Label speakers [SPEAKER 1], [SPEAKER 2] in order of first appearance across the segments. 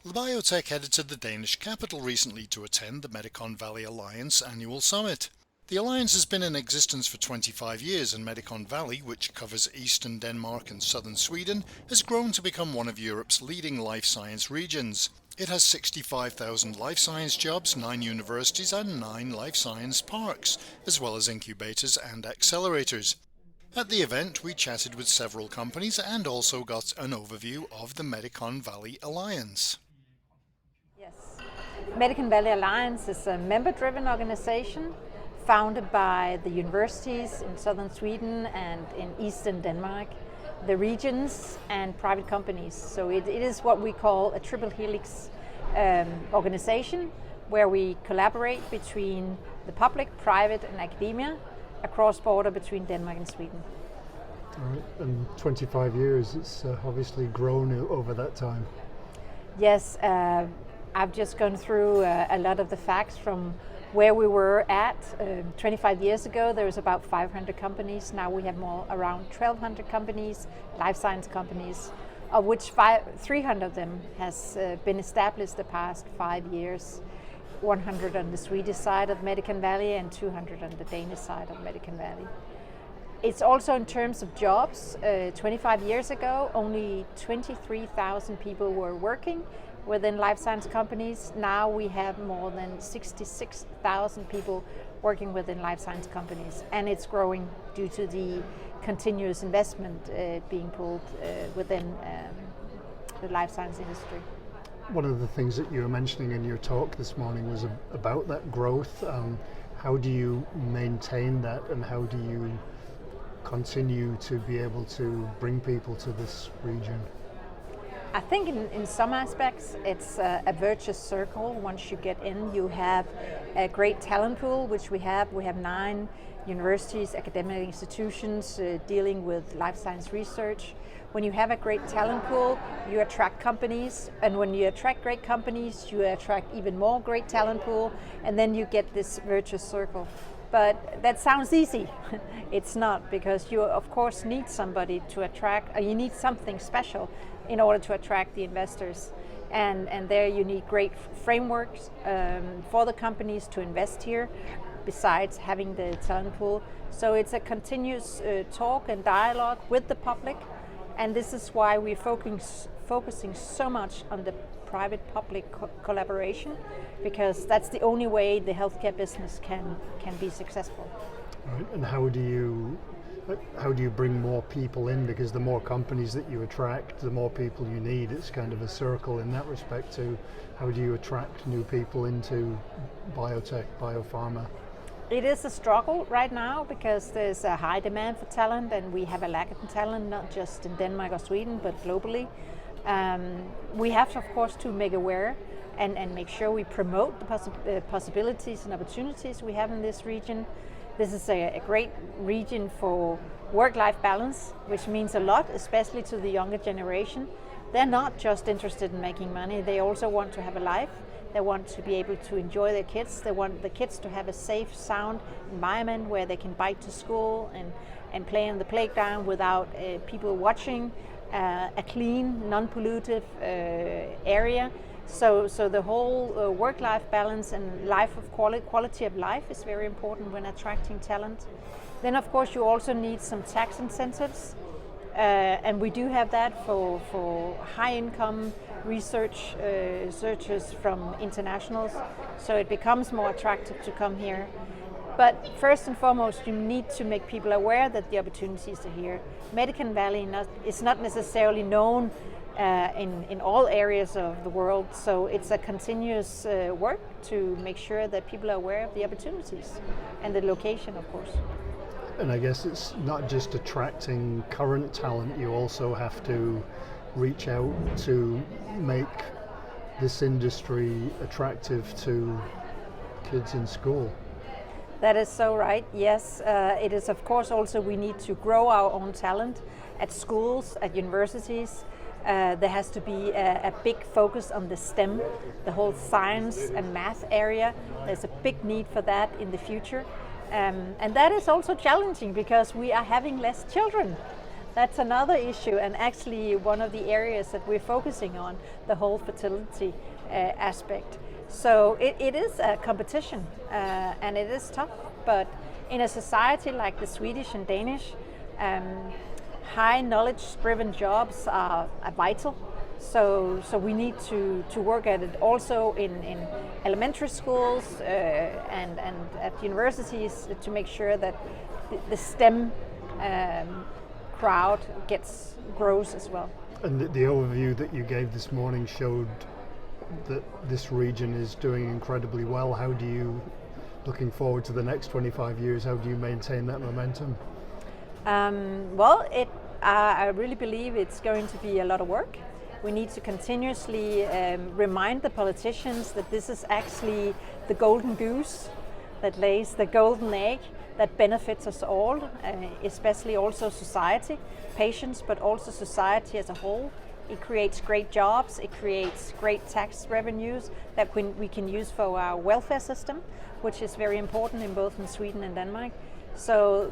[SPEAKER 1] Labiotech headed to the Danish capital recently to attend the Medicon Valley Alliance annual summit. The alliance has been in existence for 25 years, and Medicon Valley, which covers eastern Denmark and southern Sweden, has grown to become one of Europe's leading life science regions. It has 65,000 life science jobs, 9 universities and 9 life science parks, as well as incubators and accelerators. At the event, we chatted with several companies and also got an overview of the Medicon Valley Alliance.
[SPEAKER 2] Yes, Medicon Valley Alliance is a member-driven organization founded by the universities in southern Sweden and in eastern Denmark, the regions and private companies. So it is what we call a triple helix organization, where we collaborate between the public, private and academia across border between Denmark and Sweden.
[SPEAKER 3] All right, and 25 years, it's obviously grown over that time.
[SPEAKER 2] Yes, I've just gone through a lot of the facts from where we were at 25 years ago. There was about 500 companies. Now we have around 1,200 companies, life science companies, of which 300 of them has been established the past 5 years. 100 on the Swedish side of Medicon Valley and 200 on the Danish side of Medicon Valley. It's also in terms of jobs. 25 years ago, only 23,000 people were working within life science companies. Now we have more than 66,000 people working within life science companies, and it's growing due to the continuous investment being pulled within the life science industry.
[SPEAKER 3] One of the things that you were mentioning in your talk this morning was about that growth. How do you maintain that, and how do you continue to be able to bring people to this region?
[SPEAKER 2] I think in some aspects it's a virtuous circle. Once you get in, you have a great talent pool, which we have. We have 9 universities, academic institutions dealing with life science research. When you have a great talent pool, you attract companies, and when you attract great companies, you attract even more great talent pool, and then you get this virtuous circle. But that sounds easy. It's not, because you of course need somebody to attract, or you need something special in order to attract the investors. And there you need great frameworks for the companies to invest here, besides having the talent pool. So it's a continuous talk and dialogue with the public, and this is why we're focusing so much on the private-public collaboration, because that's the only way the healthcare business can be successful.
[SPEAKER 3] Right. And how do you bring more people in? Because the more companies that you attract, the more people you need. It's kind of a circle in that respect too. How do you attract new people into biotech, biopharma?
[SPEAKER 2] It is a struggle right now, because there's a high demand for talent, and we have a lack of talent, not just in Denmark or Sweden, but globally. We have, of course, to make aware and make sure we promote the possibilities and opportunities we have in this region. This is a great region for work-life balance, which means a lot, especially to the younger generation. They're not just interested in making money, they also want to have a life. They want to be able to enjoy their kids. They want the kids to have a safe, sound environment where they can bike to school and play on the playground without people watching, a clean, non-pollutive area. So the whole work-life balance and life of quality of life is very important when attracting talent. Then of course you also need some tax incentives, and we do have that for high-income researchers from internationals, so it becomes more attractive to come here. But first and foremost, you need to make people aware that the opportunities are here. Medicon Valley is not necessarily known in all areas of the world, so it's a continuous work to make sure that people are aware of the opportunities and the location, of course.
[SPEAKER 3] And I guess it's not just attracting current talent, you also have to reach out to make this industry attractive to kids in school.
[SPEAKER 2] That is so right, yes. It is of course also we need to grow our own talent at schools, at universities. There has to be a big focus on the STEM, the whole science and math area. There's a big need for that in the future. And that is also challenging because we are having less children. that's another issue, and actually one of the areas that we're focusing on, the whole fertility aspect. So it is a competition, and it is tough, but in a society like the Swedish and Danish, high knowledge-driven jobs are vital. So we need to work at it also in elementary schools and at universities to make sure that the STEM crowd grows as well.
[SPEAKER 3] And the overview that you gave this morning showed that this region is doing incredibly well. How do you, looking forward to the next 25 years, how do you maintain that momentum?
[SPEAKER 2] I really believe it's going to be a lot of work. We need to continuously remind the politicians that this is actually the golden goose that lays the golden egg that benefits us all, especially also society, patients, but also society as a whole. It creates great jobs, it creates great tax revenues that we can use for our welfare system, which is very important in both in Sweden and Denmark. So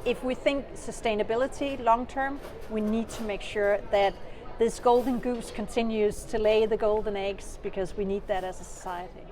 [SPEAKER 2] if we think sustainability long term, we need to make sure that this golden goose continues to lay the golden eggs, because we need that as a society.